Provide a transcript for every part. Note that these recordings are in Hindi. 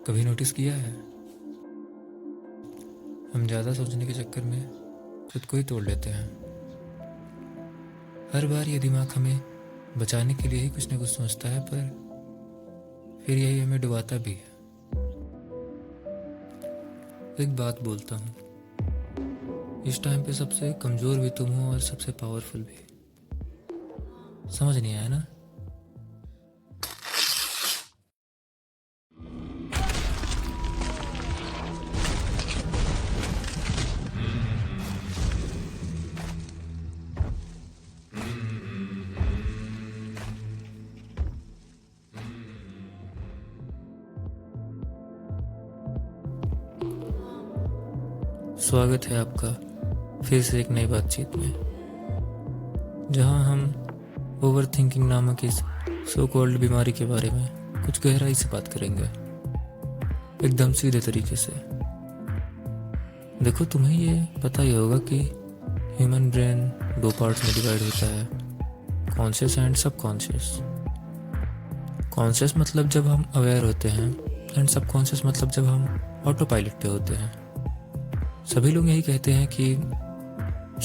कभी नोटिस किया है, हम ज़्यादा सोचने के चक्कर में खुद को ही तोड़ लेते हैं। हर बार ये दिमाग हमें बचाने के लिए ही कुछ न कुछ सोचता है, पर फिर यही हमें डुबाता भी है। एक बात बोलता हूँ, इस टाइम पे सबसे कमज़ोर भी तुम हो और सबसे पावरफुल भी। समझ नहीं आया ना? स्वागत है आपका फिर से एक नई बातचीत में, जहां हम ओवर थिंकिंग नामक इस सो कॉल्ड बीमारी के बारे में कुछ गहराई से बात करेंगे, एकदम सीधे तरीके से। देखो, तुम्हें ये पता ही होगा कि ह्यूमन ब्रेन दो पार्ट्स में डिवाइड होता है, कॉन्शियस एंड सबकॉन्शियस। कॉन्शियस मतलब जब हम अवेयर होते हैं, एंड सबकॉन्शियस मतलब जब हम ऑटो पायलट पे होते हैं। सभी लोग यही कहते हैं कि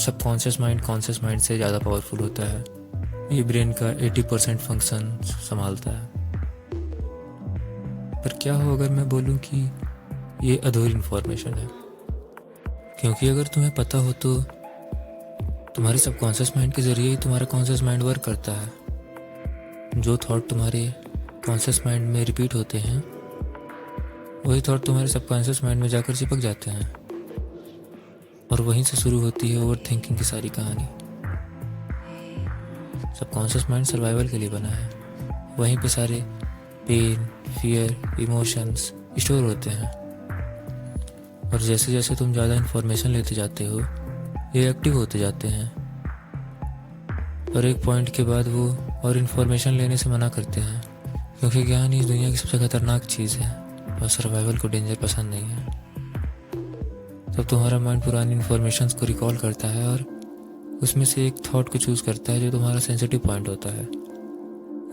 सबकॉन्शियस माइंड कॉन्शियस माइंड से ज़्यादा पावरफुल होता है, ये ब्रेन का 80% फंक्शन संभालता है। पर क्या हो अगर मैं बोलूं कि ये अधूरी इन्फॉर्मेशन है? क्योंकि अगर तुम्हें पता हो तो तुम्हारे सबकॉन्शियस माइंड के जरिए ही तुम्हारा कॉन्शियस माइंड वर्क करता है। जो थॉट तुम्हारे कॉन्शियस माइंड में रिपीट होते हैं, वही थॉट तुम्हारे सबकॉन्शियस माइंड में जाकर चिपक जाते हैं, और वहीं से शुरू होती है ओवर थिंकिंग की सारी कहानी। सबकॉन्शियस माइंड सर्वाइवल के लिए बना है, वहीं पे सारे पेन, फियर, इमोशंस स्टोर होते हैं। और जैसे जैसे तुम ज़्यादा इन्फॉर्मेशन लेते जाते हो, ये एक्टिव होते जाते हैं, और एक पॉइंट के बाद वो और इन्फॉर्मेशन लेने से मना करते हैं, क्योंकि ज्ञान इस दुनिया की सबसे खतरनाक चीज़ है और सर्वाइवल को डेंजर पसंद नहीं है। तब तुम्हारा माइंड पुरानी इन्फॉर्मेशन को रिकॉल करता है और उसमें से एक थॉट को चूज़ करता है जो तुम्हारा सेंसिटिव पॉइंट होता है।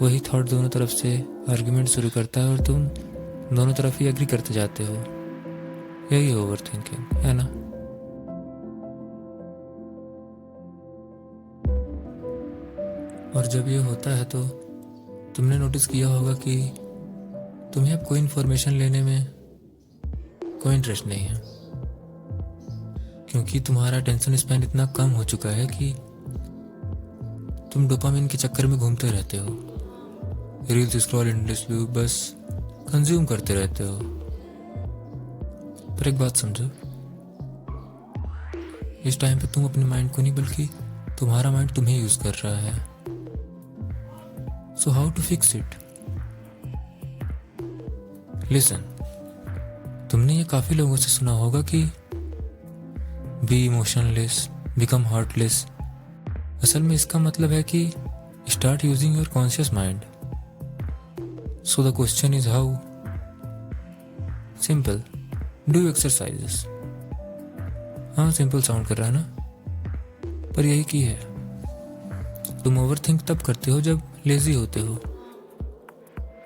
वही थॉट दोनों तरफ से आर्ग्यूमेंट शुरू करता है और तुम दोनों तरफ ही एग्री करते जाते हो। यही ओवर थिंकिंग है ना? और जब ये होता है तो तुमने नोटिस किया होगा कि तुम्हें अब कोई इन्फॉर्मेशन लेने में कोई इंटरेस्ट नहीं है, क्योंकि तुम्हारा टेंशन स्पैन इतना कम हो चुका है कि तुम डोपामिन के चक्कर में घूमते रहते हो। रील्स स्क्रॉल एंडलेसली, बस कंज्यूम करते रहते हो। पर एक बात समझो, इस टाइम पे तुम अपने माइंड को नहीं बल्कि तुम्हारा माइंड तुम्हें यूज कर रहा है। So how to fix it? Listen, तुमने ये काफी लोगों से सुना होगा कि बी इमोशनलेस, बिकम हार्टलेस। असल में इसका मतलब है कि start using your conscious mind. So the question is how? Simple, do exercises. हाँ, सिंपल साउंड कर रहा है ना, पर यही की है। तुम ओवर थिंक तब करते हो जब लेजी होते हो,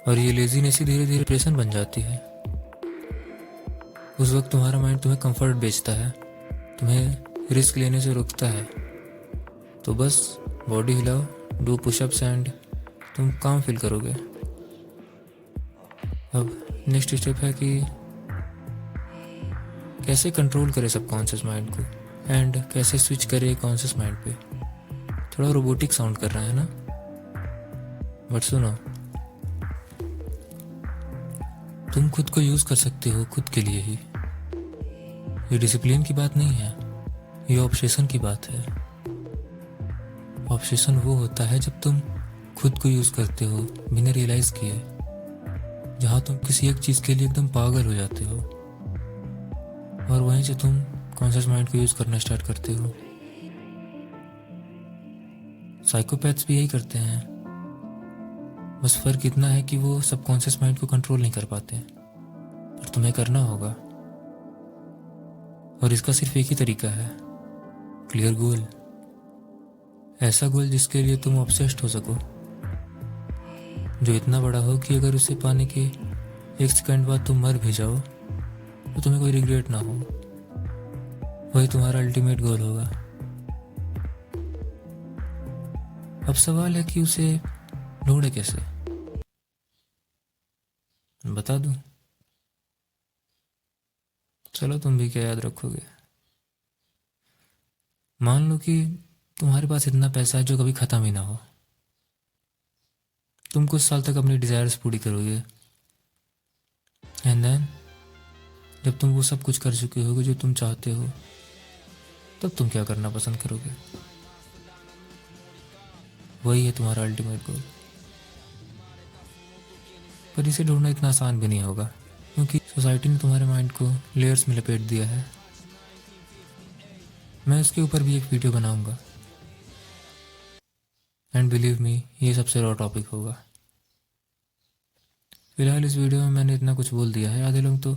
और ये लेजीनेस ही धीरे धीरे डिप्रेशन बन जाती है। उस वक्त तुम्हारा माइंड तुम्हें कंफर्ट बेचता है, तुम्हें रिस्क लेने से रोकता है। तो बस बॉडी हिलाओ, डू पुशअप्स एंड तुम काम फील करोगे। अब नेक्स्ट स्टेप है कि कैसे कंट्रोल करें सबकॉन्शियस माइंड को, एंड कैसे स्विच करें कॉन्शियस माइंड पे। थोड़ा रोबोटिक साउंड कर रहा है ना, बट सुनो, तुम खुद को यूज कर सकते हो खुद के लिए ही। ये डिसिप्लिन की बात नहीं है, ये ऑब्सेशन की बात है। ऑब्सेशन वो होता है जब तुम खुद को यूज करते हो बिना रियलाइज किए, जहां तुम किसी एक चीज के लिए एकदम पागल हो जाते हो, और वहीं से तुम कॉन्शियस माइंड को यूज करना स्टार्ट करते हो। साइकोपैथ्स भी यही करते हैं, बस फर्क इतना है कि वो सबकॉन्शियस माइंड को कंट्रोल नहीं कर पाते, पर तुम्हें करना होगा। और इसका सिर्फ एक ही तरीका है, क्लियर गोल। ऐसा गोल जिसके लिए तुम ऑब्सेस्ड हो सको, जो इतना बड़ा हो कि अगर उसे पाने के एक सेकंड बाद तुम मर भी जाओ तो तुम्हें कोई रिग्रेट ना हो, वही तुम्हारा अल्टीमेट गोल होगा। अब सवाल है कि उसे ढूंढे कैसे। बता दूं? चलो, तुम भी क्या याद रखोगे। मान लो कि तुम्हारे पास इतना पैसा है जो कभी ख़त्म ही ना हो। तुम कुछ साल तक अपनी डिज़ायर्स पूरी करोगे, एंड देन जब तुम वो सब कुछ कर चुके होगे जो तुम चाहते हो, तब तुम क्या करना पसंद करोगे? वही है तुम्हारा अल्टीमेट गोल। पर इसे ढूंढना इतना आसान भी नहीं होगा, क्योंकि सोसाइटी ने तुम्हारे माइंड को लेयर्स में लपेट दिया है। मैं इसके ऊपर भी एक वीडियो बनाऊंगा, एंड बिलीव मी, ये सबसे रॉ टॉपिक होगा। फिलहाल इस वीडियो में मैंने इतना कुछ बोल दिया है, आधे लोग तो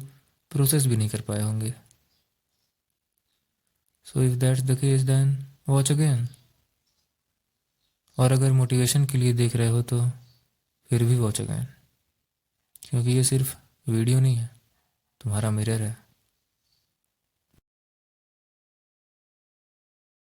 प्रोसेस भी नहीं कर पाए होंगे। So if that's the case then watch again. और अगर मोटिवेशन के लिए देख रहे हो तो फिर भी वॉच अगेन, क्योंकि ये सिर्फ वीडियो नहीं है, तुम्हारा मिरर है।